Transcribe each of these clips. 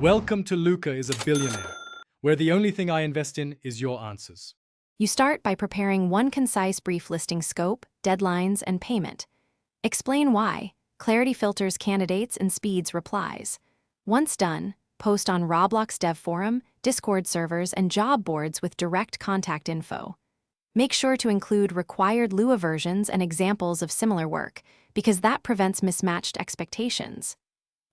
Welcome to Luca is a Billionaire, where the only thing I invest in is your answers. You start by preparing one concise brief listing scope, deadlines, and payment. Explain why. Clarity filters candidates and speeds replies. Once done, post on Roblox dev forum, Discord servers, and job boards with direct contact info. Make sure to include required Lua versions and examples of similar work, because that prevents mismatched expectations.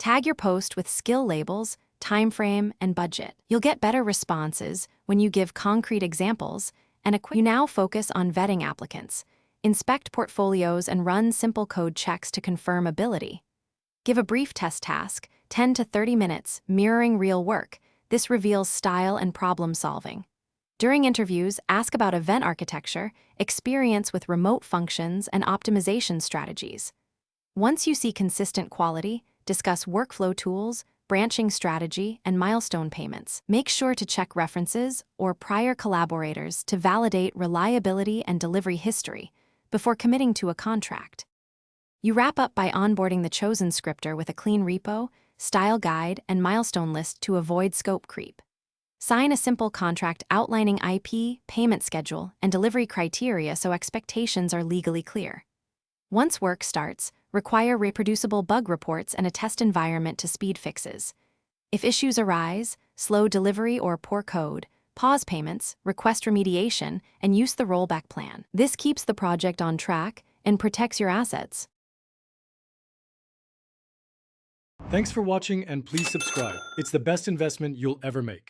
Tag your post with skill labels, time frame, and budget. You'll get better responses when you give concrete examples and you now focus on vetting applicants. Inspect portfolios and run simple code checks to confirm ability. Give a brief test task, 10 to 30 minutes, mirroring real work. This reveals style and problem solving. During interviews, ask about event architecture, experience with remote functions, and optimization strategies. Once you see consistent quality, discuss workflow tools, branching strategy, and milestone payments. Make sure to check references or prior collaborators to validate reliability and delivery history before committing to a contract. You wrap up by onboarding the chosen scripter with a clean repo, style guide, and milestone list to avoid scope creep. Sign a simple contract outlining IP, payment schedule, and delivery criteria so expectations are legally clear. Once work starts, require reproducible bug reports and a test environment to speed fixes. If issues arise, slow delivery or poor code, pause payments, request remediation, and use the rollback plan. This keeps the project on track and protects your assets. Thanks for watching and please subscribe. It's the best investment you'll ever make.